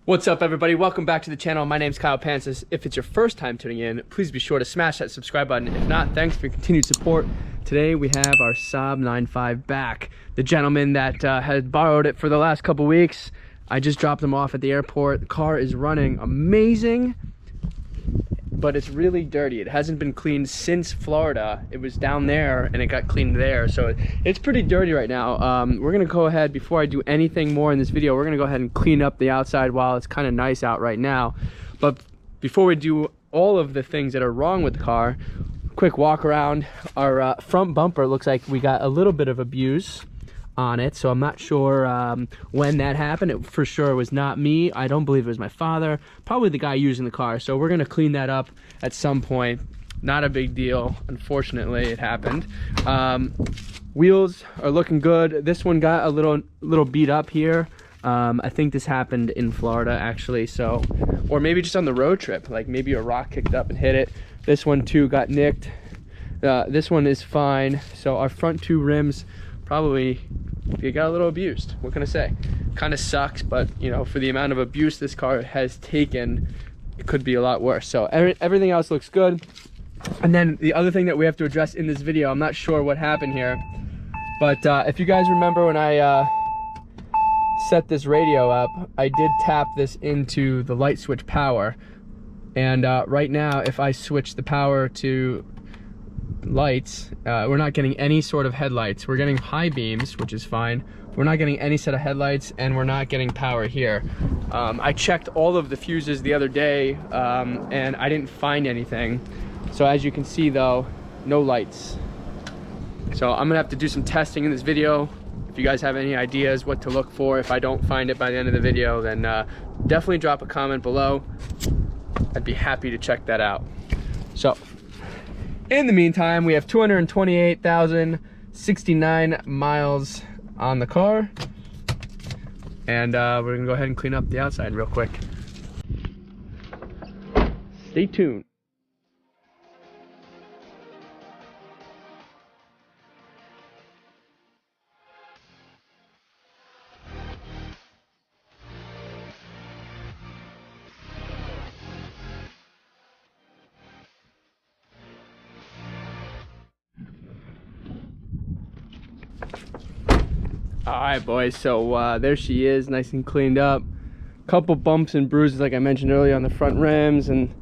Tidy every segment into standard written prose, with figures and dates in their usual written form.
What's up, everybody? Welcome back to the channel. My name's Kyle Pancis. If it's your first time tuning in, please be sure to smash that subscribe button. If not, thanks for your continued support. Today we have our Saab 9.5 back. The gentleman that had borrowed it for the last couple weeks, I just dropped him off at the airport. The car is running amazing, but it's really dirty. It hasn't been cleaned since Florida. It was down there and it got cleaned there, so it's pretty dirty right now. We're gonna go ahead, before I do anything more in this video, we're gonna go ahead and clean up the outside while it's kind of nice out right now. But before we do all of the things that are wrong with the car, quick walk around. Our front bumper looks like we got a little bit of abuse on it, so I'm not sure when that happened. It for sure was not me. I don't believe it was my father, probably the guy using the car. So we're gonna clean that up at some point. Not a big deal, unfortunately. It happened. Wheels are looking good. This one got a little beat up here. I think this happened in Florida actually, so, or maybe just on the road trip, like maybe a rock kicked up and hit it. This one too got nicked. This one is fine. So our front two rims probably, it got a little abused. What can I say? Kind of sucks, but you know, for the amount of abuse this car has taken, it could be a lot worse. So everything else looks good. And then the other thing that we have to address in this video, I'm not sure what happened here, but if you guys remember when I set this radio up, I did tap this into the light switch power, and right now if I switch the power to lights, we're not getting any sort of headlights. We're getting high beams, which is fine. We're not getting any set of headlights, and we're not getting power here. I checked all of the fuses the other day, and I didn't find anything. So as you can see though, no lights. So I'm gonna have to do some testing in this video. If you guys have any ideas what to look for, if I don't find it by the end of the video, then definitely drop a comment below. I'd be happy to check that out. So in the meantime, we have 228,069 miles on the car, and we're gonna go ahead and clean up the outside real quick. Stay tuned. All right, boys, so there she is, nice and cleaned up. Couple bumps and bruises like I mentioned earlier on the front rims, and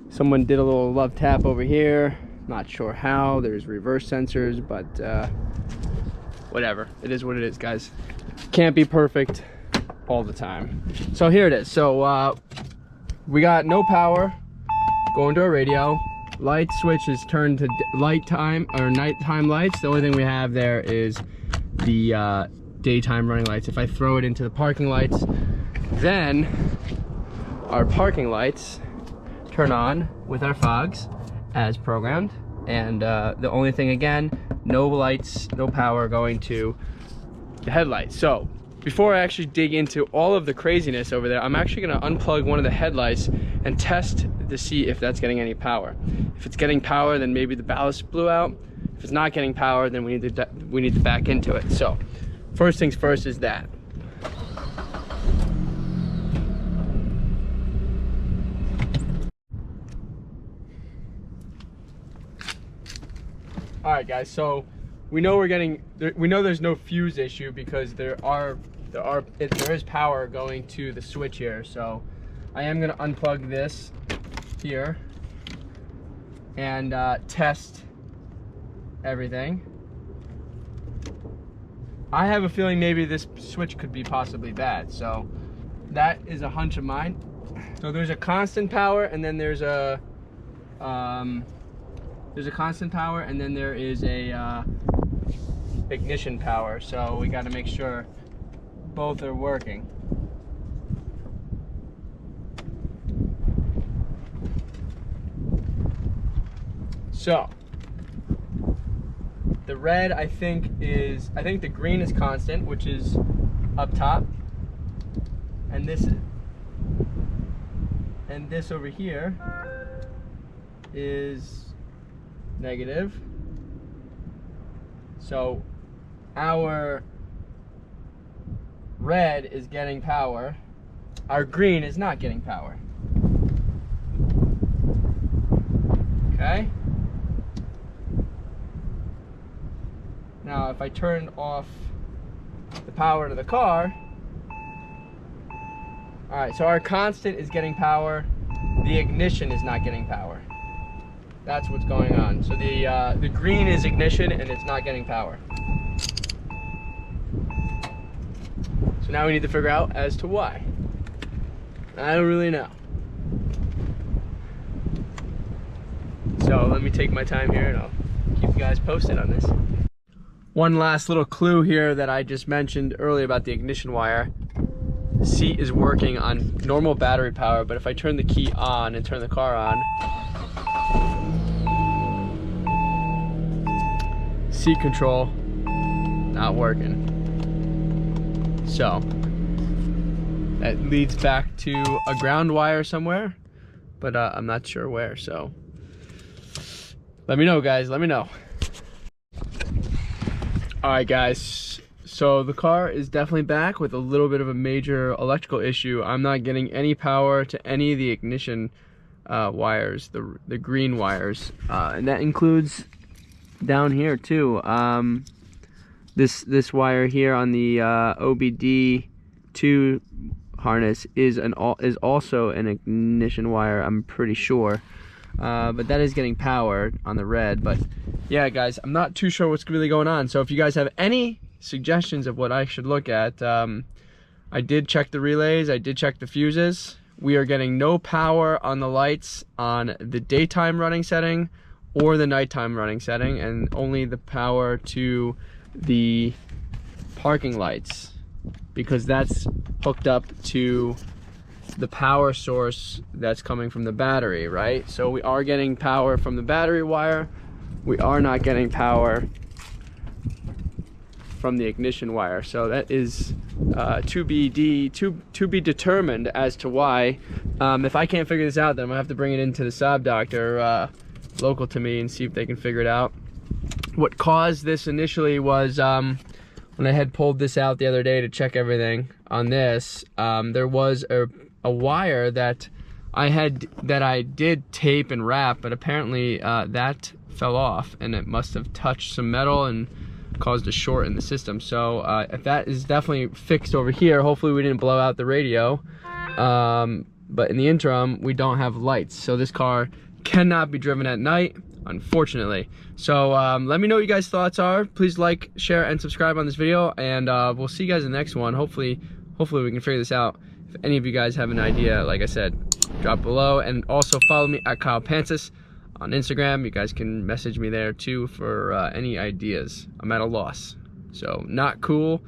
someone did a little love tap over here. Not sure how. There's reverse sensors, but whatever. It is what it is, guys. Can't be perfect all the time. So here it is. So we got no power going to our radio. Light switch is turned to light time or nighttime lights. The only thing we have there is the daytime running lights. If I throw it into the parking lights, then our parking lights turn on with our fogs as programmed, and the only thing, again, no lights, no power going to the headlights. So before I actually dig into all of the craziness over there, I'm actually going to unplug one of the headlights and test to see if that's getting any power. If it's getting power, then maybe the ballast blew out. If it's not getting power, then we need to back into it. So first things first is that. All right, guys, so we know there's no fuse issue because there is power going to the switch here. So I am going to unplug this here and test everything. I have a feeling maybe this switch could be possibly bad, so that is a hunch of mine. So there's a constant power, and then there's a constant power, and then there is a ignition power. So we got to make sure both are working. So the red, I think the green is constant, which is up top, and this over here is negative. So our red is getting power, our green is not getting power. Okay. Now if I turn off the power to the car, all right, so our constant is getting power, the ignition is not getting power. That's what's going on. So the green is ignition and it's not getting power. So now we need to figure out as to why. I don't really know. So let me take my time here and I'll keep you guys posted on this. One last little clue here that I just mentioned earlier about the ignition wire. The seat is working on normal battery power, but if I turn the key on and turn the car on, seat control not working. So that leads back to a ground wire somewhere, but I'm not sure where. So let me know, guys, let me know. All right, guys, so the car is definitely back with a little bit of a major electrical issue. I'm not getting any power to any of the ignition wires, the green wires, and that includes down here too. This wire here on the OBD2 harness is also an ignition wire, I'm pretty sure, but that is getting power on the red. But yeah, guys, I'm not too sure what's really going on. So if you guys have any suggestions of what I should look at, I did check the relays, I did check the fuses. We are getting no power on the lights on the daytime running setting or the nighttime running setting, and only the power to the parking lights, because that's hooked up to the power source that's coming from the battery, right? So we are getting power from the battery wire. We are not getting power from the ignition wire. So that is to be determined as to why. If I can't figure this out, then I'm gonna have to bring it into the Saab doctor local to me and see if they can figure it out. What caused this initially was when I had pulled this out the other day to check everything on this, there was a wire that I did tape and wrap, but apparently that fell off and it must have touched some metal and caused a short in the system. So if that is definitely fixed over here, hopefully we didn't blow out the radio, but in the interim we don't have lights, so this car cannot be driven at night, unfortunately. So let me know what you guys' thoughts are. Please like, share, and subscribe on this video, and we'll see you guys in the next one. Hopefully we can figure this out. If any of you guys have an idea, like I said, drop below, and also follow me at Pancis on Instagram. You guys can message me there too for any ideas. I'm at a loss, so not cool,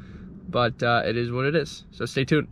but it is what it is. So stay tuned.